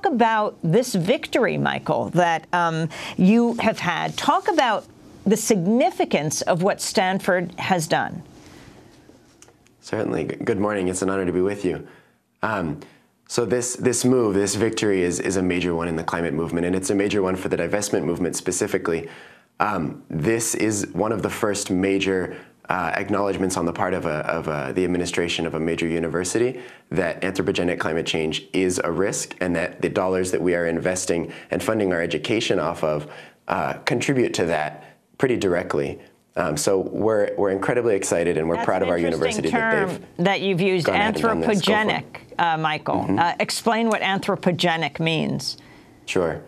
about this victory, Michael, that you have had. Talk about the significance of what Stanford has done. Certainly. Good morning. It's an honor to be with you. So this victory is a major one in the climate movement, and it's a major one for the divestment movement specifically. This is one of the first major acknowledgments on the part of the administration of a major university that anthropogenic climate change is a risk, and that the dollars that we are investing and funding our education off of contribute to that pretty directly. So we're incredibly excited, and we're proud of our university that you've used, anthropogenic, Michael. Explain what anthropogenic means. Sure.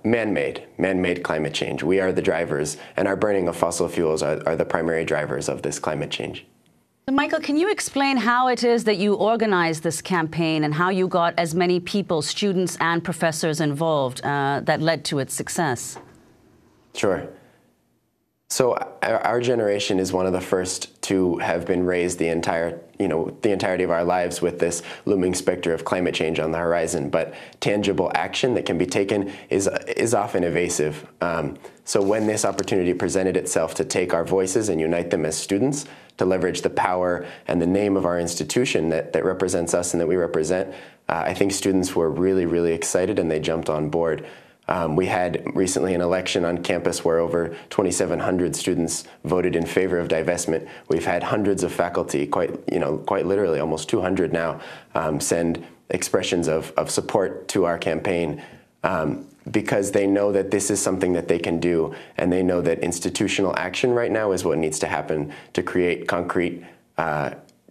Man-made climate change. We are the drivers, and our burning of fossil fuels are the primary drivers of this climate change. So Michael, can you explain how it is that you organized this campaign and how you got as many people, students and professors involved that led to its success? Sure. So our generation is one of the first to have been raised the entirety of our lives with this looming specter of climate change on the horizon. But tangible action that can be taken is often evasive. So when this opportunity presented itself to take our voices and unite them as students, to leverage the power and the name of our institution that represents us and that we represent, I think students were really, really excited, and they jumped on board. We had recently an election on campus where over 2,700 students voted in favor of divestment. We've had hundreds of faculty, quite literally almost 200 now, send expressions of support to our campaign because they know that this is something that they can do, and they know that institutional action right now is what needs to happen to create concrete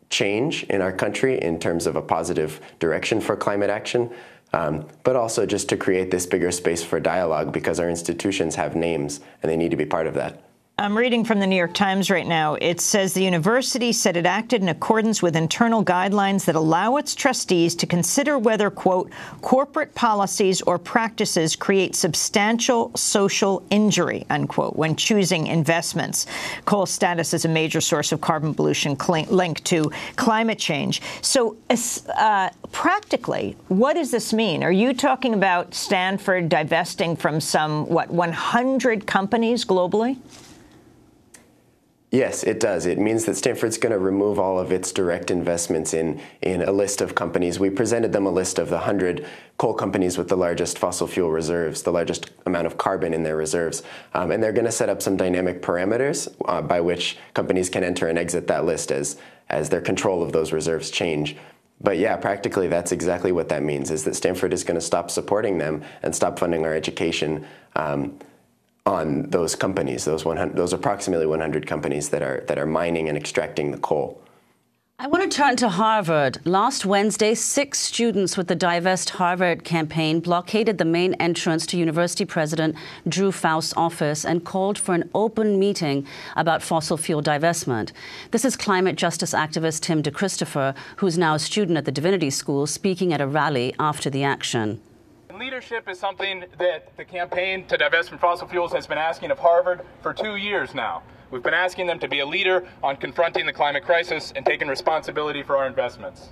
change in our country in terms of a positive direction for climate action. But also just to create this bigger space for dialogue, because our institutions have names and they need to be part of that. I'm reading from the New York Times right now. It says the university said it acted in accordance with internal guidelines that allow its trustees to consider whether, quote, corporate policies or practices create substantial social injury, unquote, when choosing investments. Coal status is a major source of carbon pollution linked to climate change. So practically, what does this mean? Are you talking about Stanford divesting from some, 100 companies globally? Yes, it does. It means that Stanford's going to remove all of its direct investments in a list of companies. We presented them a list of the 100 coal companies with the largest fossil fuel reserves, the largest amount of carbon in their reserves. And they're going to set up some dynamic parameters by which companies can enter and exit that list as their control of those reserves change. But yeah, practically that's exactly what that means, is that Stanford is going to stop supporting them and stop funding our education on those companies, those approximately 100 companies that are mining and extracting the coal. I want to turn to Harvard. Last Wednesday, 6 students with the Divest Harvard campaign blockaded the main entrance to University President Drew Faust's office and called for an open meeting about fossil fuel divestment. This is climate justice activist Tim DeChristopher, who is now a student at the Divinity School, speaking at a rally after the action. Leadership is something that the campaign to divest from fossil fuels has been asking of Harvard for 2 years now. We've been asking them to be a leader on confronting the climate crisis and taking responsibility for our investments.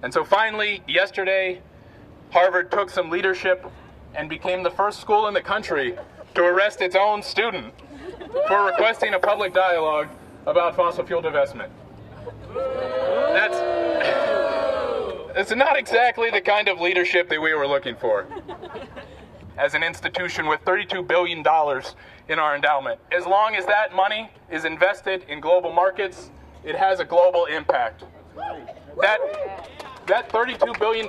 And so finally, yesterday, Harvard took some leadership and became the first school in the country to arrest its own student for requesting a public dialogue about fossil fuel divestment. It's not exactly the kind of leadership that we were looking for. As an institution with $32 billion in our endowment, as long as that money is invested in global markets, it has a global impact. That $32 billion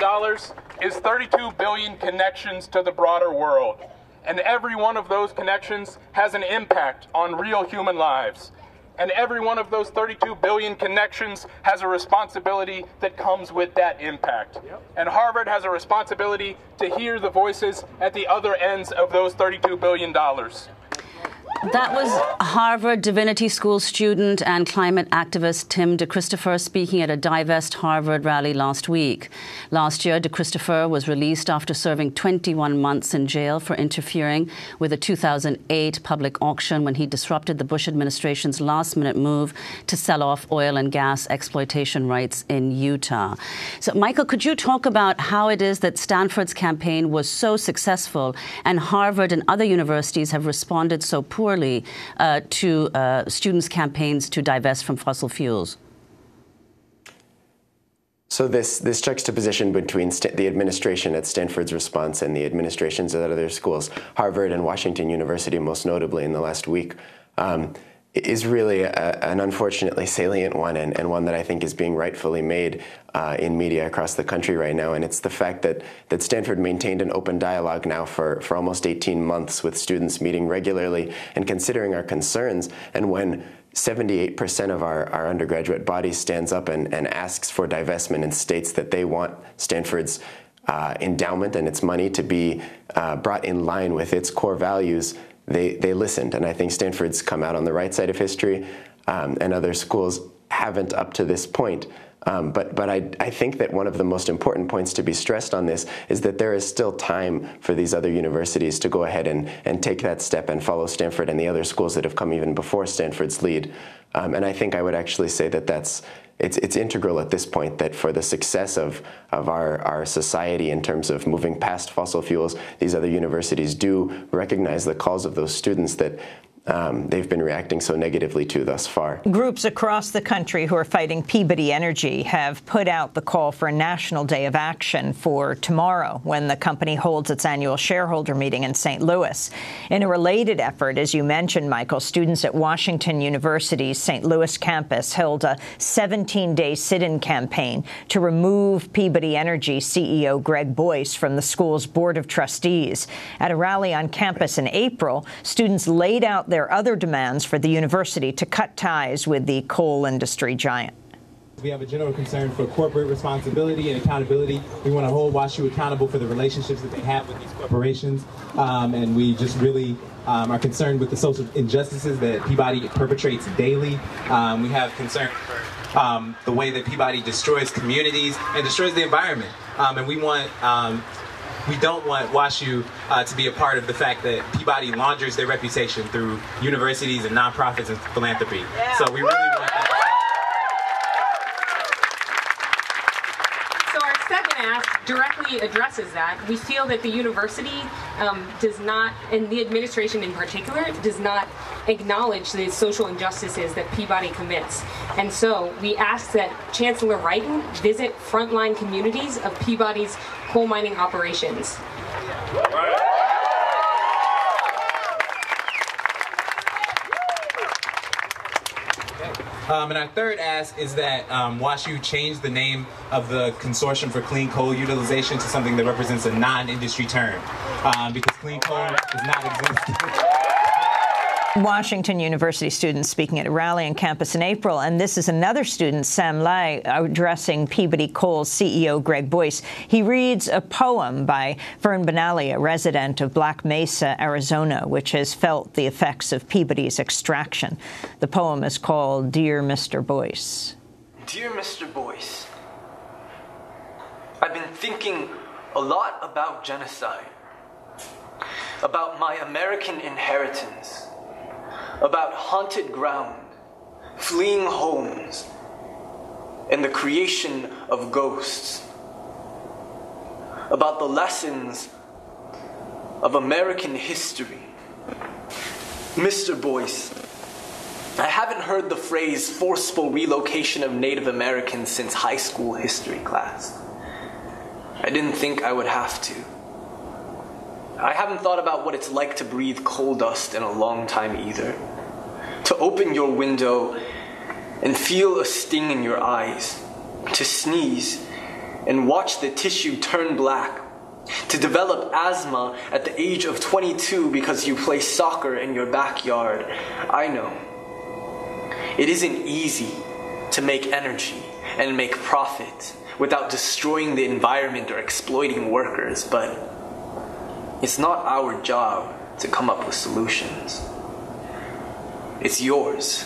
is 32 billion connections to the broader world. And every one of those connections has an impact on real human lives. And every one of those 32 billion connections has a responsibility that comes with that impact. And Harvard has a responsibility to hear the voices at the other ends of those $32 billion. That was Harvard Divinity School student and climate activist Tim DeChristopher speaking at a Divest Harvard rally last week. Last year, DeChristopher was released after serving 21 months in jail for interfering with a 2008 public auction when he disrupted the Bush administration's last-minute move to sell off oil and gas exploitation rights in Utah. So, Michael, could you talk about how it is that Stanford's campaign was so successful and Harvard and other universities have responded so poorly to students' campaigns to divest from fossil fuels? So this juxtaposition between the administration at Stanford's response and the administrations at other schools, Harvard and Washington University most notably in the last week, is really an unfortunately salient one, and one that I think is being rightfully made in media across the country right now. And it's the fact that Stanford maintained an open dialogue now for almost 18 months with students meeting regularly and considering our concerns. And when 78% of our undergraduate body stands up and asks for divestment and states that they want Stanford's endowment and its money to be brought in line with its core values, they listened. And I think Stanford's come out on the right side of history, and other schools haven't up to this point. But I think that one of the most important points to be stressed on this is that there is still time for these other universities to go ahead and take that step and follow Stanford and the other schools that have come even before Stanford's lead. And I think I would actually say that it's integral at this point that for the success of our society in terms of moving past fossil fuels, these other universities do recognize the calls of those students that they've been reacting so negatively to thus far. Groups across the country who are fighting Peabody Energy have put out the call for a national day of action for tomorrow when the company holds its annual shareholder meeting in St. Louis. In a related effort, as you mentioned, Michael, students at Washington University's St. Louis campus held a 17-day sit-in campaign to remove Peabody Energy CEO Greg Boyce from the school's Board of Trustees. At a rally on campus in April, students laid out their other demands for the university to cut ties with the coal industry giant. We have a general concern for corporate responsibility and accountability. We want to hold WashU accountable for the relationships that they have with these corporations. And we just really are concerned with the social injustices that Peabody perpetrates daily. We have concern for the way that Peabody destroys communities and destroys the environment. And we don't want WashU to be a part of the fact that Peabody launders their reputation through universities and nonprofits and philanthropy. Yeah. So we really want that. So our second ask directly addresses that. We feel that the university does not, and the administration in particular, does not acknowledge the social injustices that Peabody commits. And so we ask that Chancellor Wrighton visit frontline communities of Peabody's coal mining operations. And our third ask is that WashU change the name of the Consortium for Clean Coal Utilization to something that represents a non-industry term, because clean coal does not exist. Washington University students speaking at a rally on campus in April, and this is another student, Sam Lai, addressing Peabody Coal's CEO Greg Boyce. He reads a poem by Vern Benally, a resident of Black Mesa, Arizona, which has felt the effects of Peabody's extraction. The poem is called Dear Mr. Boyce. Dear Mr. Boyce, I've been thinking a lot about genocide, about my American inheritance, about haunted ground, fleeing homes, and the creation of ghosts, about the lessons of American history. Mr. Boyce, I haven't heard the phrase forceful relocation of Native Americans since high school history class. I didn't think I would have to. I haven't thought about what it's like to breathe coal dust in a long time either. To open your window and feel a sting in your eyes. To sneeze and watch the tissue turn black. To develop asthma at the age of 22 because you play soccer in your backyard. I know. It isn't easy to make energy and make profit without destroying the environment or exploiting workers, but it's not our job to come up with solutions. It's yours.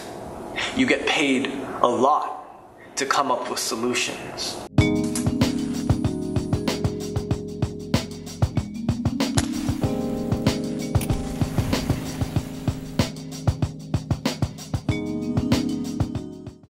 You get paid a lot to come up with solutions.